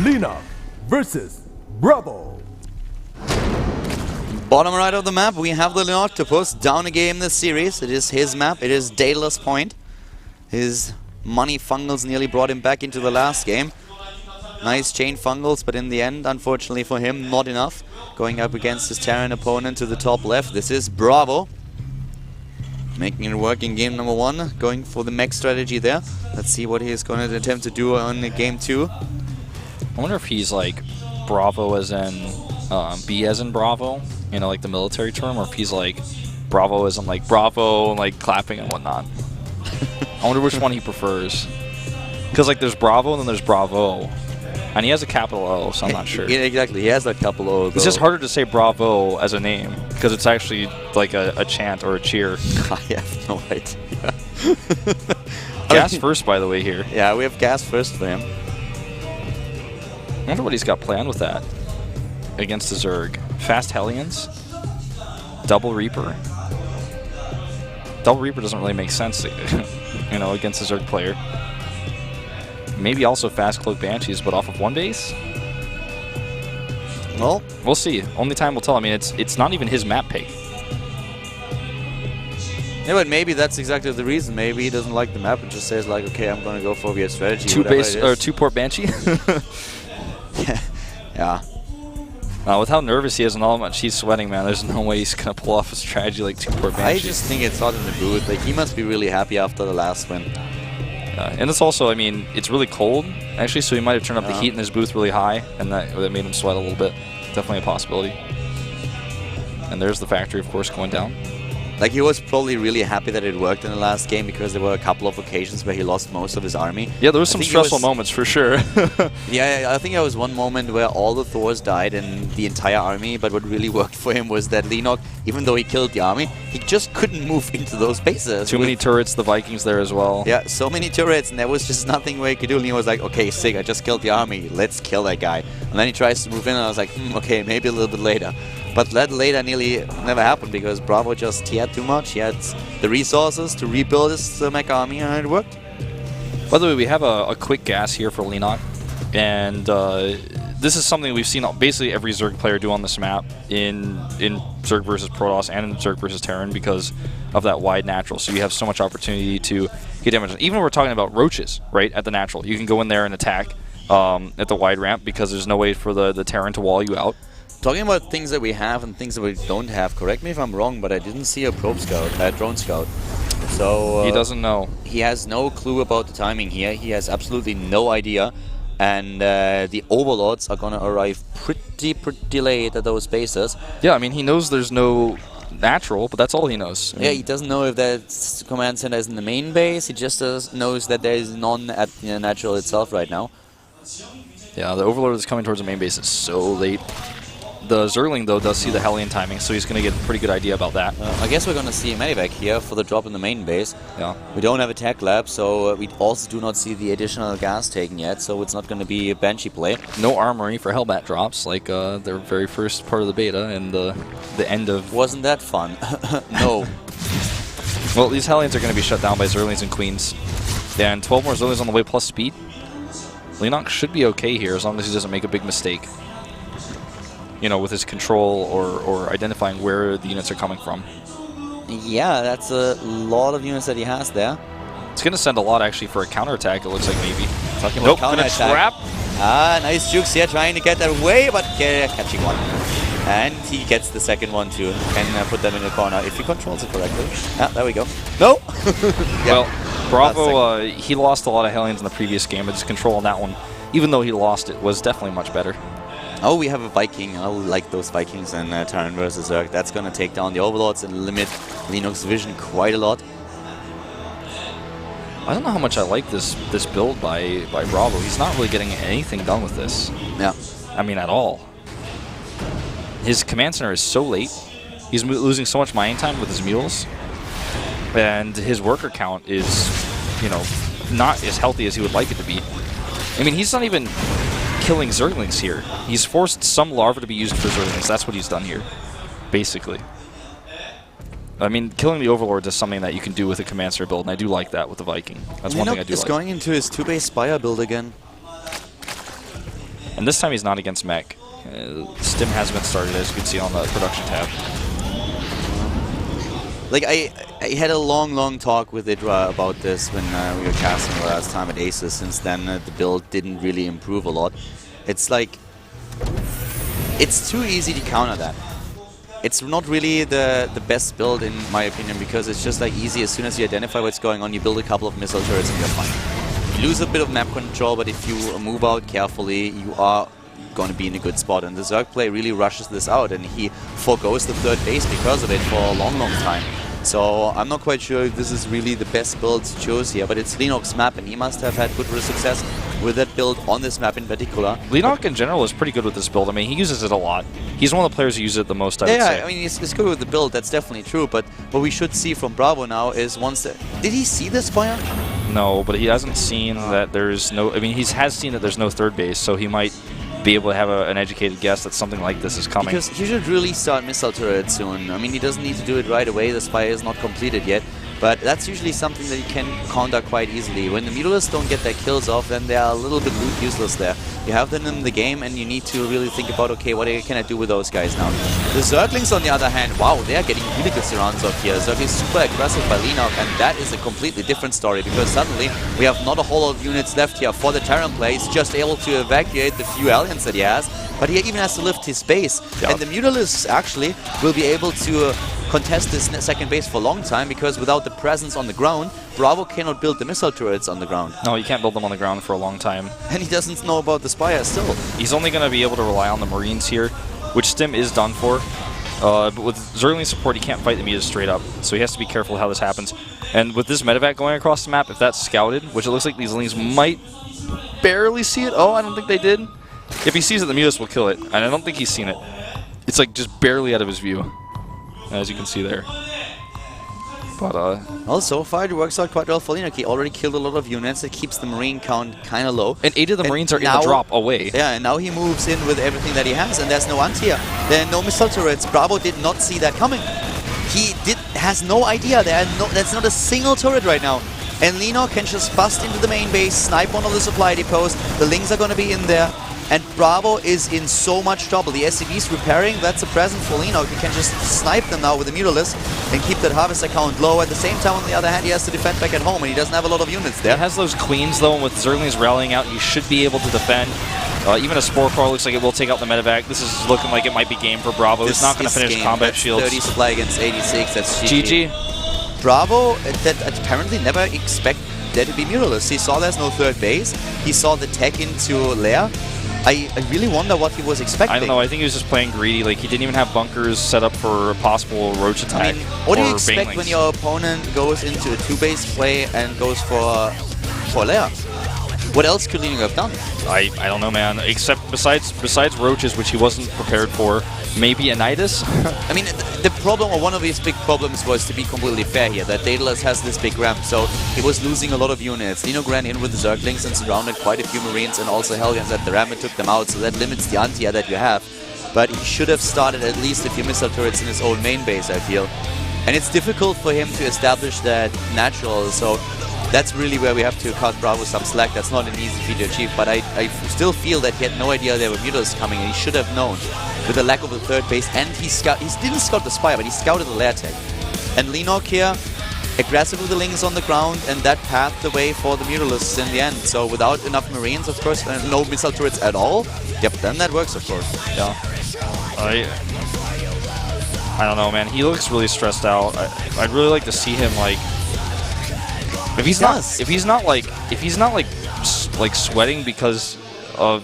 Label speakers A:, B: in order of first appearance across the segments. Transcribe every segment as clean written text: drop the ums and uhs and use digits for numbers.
A: Leenock versus Bravo.
B: Bottom right of the map, we have the Octopus down a game this series. It is his map, it is Daedalus Point. His money fungals nearly brought him back into the last game. Nice chain fungals, but in the end, unfortunately for him, not enough. Going up against his Terran opponent to the top left. This is Bravo. Making it work in game number 1, going for the mech strategy there. Let's see what he's going to attempt to do on game 2.
C: I wonder if he's like Bravo as in B as in Bravo, you know, like the military term, or if he's like Bravo as in like Bravo and like clapping and whatnot. I wonder which one he prefers. Because like there's Bravo and then there's Bravo. And he has a capital O, so I'm not sure.
B: Yeah, exactly, he has a capital O.
C: It's just harder to say Bravo as a name, because it's actually like a chant or a cheer.
B: I have no idea.
C: Gas first, by the way, here.
B: Yeah, we have gas first for him.
C: I wonder what he's got planned with that against the Zerg. Fast Hellions, Double Reaper. Double Reaper doesn't really make sense, you know, against the Zerg player. Maybe also fast Cloak Banshees, but off of one base?
B: Well,
C: we'll see. Only time will tell. I mean, it's not even his map pick.
B: Yeah, but maybe that's exactly the reason. Maybe he doesn't like the map and just says like, okay, I'm gonna go for the strategy.
C: Two port Banshee.
B: Yeah.
C: With how nervous he is and how much he's sweating, man, there's no way he's gonna pull off a strategy like 2 port Banshee.
B: I just think it's hot in the booth. Like, he must be really happy after the last win.
C: And it's also, I mean, it's really cold, actually, so he might have turned up the heat in his booth really high, and that made him sweat a little bit. Definitely a possibility. And there's the factory, of course, going down.
B: Like, he was probably really happy that it worked in the last game, because there were a couple of occasions where he lost most of his army.
C: Yeah, there was some stressful moments, for sure.
B: Yeah, I think there was one moment where all the Thors died in the entire army, but what really worked for him was that Leenock, even though he killed the army, he just couldn't move into those bases.
C: Too many turrets, the Vikings there as well.
B: Yeah, so many turrets, and there was just nothing where he could do. Leenock was like, okay, sick, I just killed the army, let's kill that guy. And then he tries to move in, and I was like, okay, maybe a little bit later. But that later nearly never happened, because Bravo he had too much. He had the resources to rebuild his mech army, and it worked.
C: By the way, we have a quick gas here for Leenock, and this is something we've seen basically every Zerg player do on this map in Zerg versus Protoss and in Zerg versus Terran, because of that wide natural. So you have so much opportunity to get damage. Even when we're talking about roaches, right, at the natural, you can go in there and attack at the wide ramp, because there's no way for the Terran to wall you out.
B: Talking about things that we have and things that we don't have, correct me if I'm wrong, but I didn't see a drone scout. So
C: he doesn't know.
B: He has no clue about the timing here. He has absolutely no idea. And the Overlords are going to arrive pretty late at those bases.
C: Yeah, I mean, he knows there's no natural, but that's all he knows.
B: Yeah, he doesn't know if that command center is in the main base. He just knows that there is none at the natural itself right now.
C: Yeah, the Overlord is coming towards the main base. It's so late. The Zergling, though, does see the Hellion timing, so he's going to get a pretty good idea about that.
B: I guess we're going to see a Medivac here for the drop in the main base.
C: Yeah.
B: We don't have a tech lab, so we also do not see the additional gas taken yet, so it's not going to be a Banshee play.
C: No armory for Hellbat drops, like their very first part of the beta and the end of...
B: Wasn't that fun? No.
C: Well, these Hellions are going to be shut down by Zerglings and Queens. And 12 more Zerglings on the way, plus speed. Leenock should be okay here, as long as he doesn't make a big mistake. You know, with his control or identifying where the units are coming from.
B: Yeah, that's a lot of units that he has there.
C: It's going to send a lot, actually, for a counterattack, it looks like, maybe.
B: Talking about counterattack.
C: Trap.
B: Nice jukes here, trying to get that away, but catching one. And he gets the second one, too. Can put them in the corner, if he controls it correctly. There we go. No!
C: Yeah. Well, Bravo, he lost a lot of Hellions in the previous game, but his control on that one, even though he lost it, was definitely much better.
B: Oh, we have a Viking. I like those Vikings in Terran versus Zerg. That's going to take down the Overlords and limit Leenock's vision quite a lot.
C: I don't know how much I like this build by Bravo. He's not really getting anything done with this.
B: Yeah.
C: I mean, at all. His command center is so late. He's losing so much mining time with his mules. And his worker count is, you know, not as healthy as he would like it to be. I mean, he's not even killing Zerglings here. He's forced some larva to be used for Zerglings. That's what he's done here, basically. I mean, killing the Overlords is something that you can do with a command center build, and I do like that with the Viking. That's one thing I do like.
B: He's going into his 2-base Spire build again.
C: And this time he's not against mech. Stim has been started, as you can see on the production tab.
B: Like, I had a long talk with Idra about this when we were casting the last time at Aces. Since then, the build didn't really improve a lot. It's like, it's too easy to counter that. It's not really the best build, in my opinion, because it's just like easy. As soon as you identify what's going on, you build a couple of missile turrets and you're fine. You lose a bit of map control, but if you move out carefully, you are going to be in a good spot. And the Zerg play really rushes this out, and he forgoes the third base because of it for a long time. So I'm not quite sure if this is really the best build to choose here, but it's Leenock's map, and he must have had good success with that build on this map in particular.
C: Leenock in general is pretty good with this build. I mean, he uses it a lot. He's one of the players who uses it the most, I would say.
B: Yeah, I mean, he's good with the build, that's definitely true, but what we should see from Bravo now is once the... Did he see this fire?
C: No, but he hasn't seen that there's no... I mean, he has seen that there's no third base, so he might be able to have an educated guess that something like this is coming.
B: Because he should really start missile turret soon. I mean, he doesn't need to do it right away. The Spire is not completed yet. But that's usually something that you can counter quite easily. When the Mutalists don't get their kills off, then they are a little bit useless there. You have them in the game, and you need to really think about, okay, what can I do with those guys now? The Zerglings, on the other hand, wow, they are getting really good surrounds off here. Zerglings super aggressive by Leenock, and that is a completely different story, because suddenly we have not a whole lot of units left here for the Terran play. He's just able to evacuate the few aliens that he has, but he even has to lift his base. Yep. And the Mutalists actually will be able to contest this second base for a long time, because without the presence on the ground, Bravo cannot build the missile turrets on the ground.
C: No, you can't build them on the ground for a long time.
B: And he doesn't know about the Spire still.
C: He's only going to be able to rely on the Marines here, which Stim is done for. But with Zergling support, he can't fight the Mutas straight up, so he has to be careful how this happens. And with this medevac going across the map, if that's scouted, which it looks like these Lings might barely see it. Oh, I don't think they did. If he sees it, the Mutas will kill it, and I don't think he's seen it. It's like just barely out of his view, as you can see there. But
B: well, so far it works out quite well for Leenock. He already killed a lot of units. It keeps the Marine count kind of low.
C: And 8 of the Marines are in the drop away.
B: Yeah, and now he moves in with everything that he has, and there's no anti-air. There are no missile turrets. Bravo did not see that coming. He has no idea. There's not a single turret right now. And Leenock can just bust into the main base, snipe one of the supply depots. The Lings are going to be in there. And Bravo is in so much trouble. The SCV's repairing, that's a present for Leenock. He can just snipe them now with the Mutalist and keep that harvest account low. At the same time, on the other hand, he has to defend back at home, and he doesn't have a lot of units there.
C: He has those queens, though, and with Zerglings rallying out, he should be able to defend. Even a Spore Core looks like it will take out the medevac. This is looking like it might be game for Bravo. He's not going to finish combat shields.
B: 30 supply against 86, that's GG.
C: GG.
B: Bravo that apparently never expect there to be Mutalists. He saw there's no third base. He saw the tech into Lair. I really wonder what he was expecting.
C: I don't know. I think he was just playing greedy. Like, he didn't even have bunkers set up for a possible roach attack.
B: I mean, what do you expect when your opponent goes into a 2-base play and goes for Lair? What else could Leenock have done?
C: I don't know, man. Except besides roaches, which he wasn't prepared for, maybe a Nidus?
B: I mean, the problem, or one of his big problems, was, to be completely fair here, that Daedalus has this big ramp, so he was losing a lot of units. Leenock ran in with the Zerglings and surrounded quite a few Marines and also Hellions at the ramp and took them out, so that limits the anti-air that you have. But he should have started at least a few missile turrets in his own main base, I feel. And it's difficult for him to establish that natural, so that's really where we have to cut Bravo some slack. That's not an easy feat to achieve, but I still feel that he had no idea there were Mutalists coming, and he should have known with the lack of a third base. And he didn't scout the Spire, but he scouted the Lair tech. And Leenock here, aggressive with the Lings on the ground, and that paved the way for the Mutalists in the end. So without enough Marines, of course, and no missile turrets at all, yep, then that works, of course.
C: Yeah. I don't know, man. He looks really stressed out. I'd really like to see him, like, if he's not like sweating because of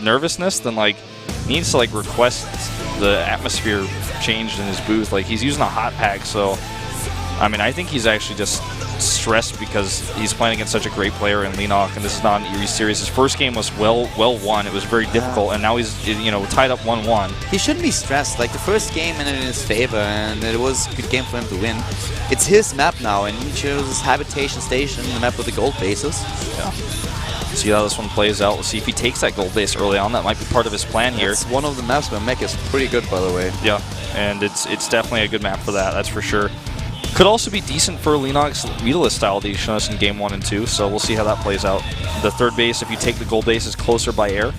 C: nervousness, then like he needs to like request the atmosphere changed in his booth. Like, he's using a hot pack, so I mean, I think he's actually just stressed because he's playing against such a great player in Leenock, and this is not an easy series. His first game was well won. It was very difficult, and now he's tied up 1-1.
B: He shouldn't be stressed. Like, the first game ended in his favor, and it was a good game for him to win. It's his map now, and he chose his Habitation Station, the map with the gold bases.
C: Yeah. See how this one plays out. We'll see if he takes that gold base early on. That might be part of his plan here.
B: It's one of the maps where mech is pretty good, by the way.
C: Yeah, and it's definitely a good map for that. That's for sure. Could also be decent for Leenock's Mutalist style that he's shown us in Game 1 and 2, so we'll see how that plays out. The third base, if you take the gold base, is closer by air.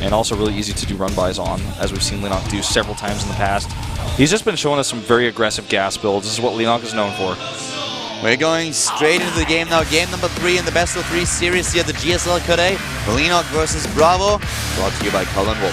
C: and also really easy to do run-bys on, as we've seen Leenock do several times in the past. He's just been showing us some very aggressive gas builds. This is what Leenock is known for.
B: We're going straight into the game now. Game number 3 in the best of 3 series here at the GSL Code. Leenock versus Bravo. Brought to you by Cullen Wolf.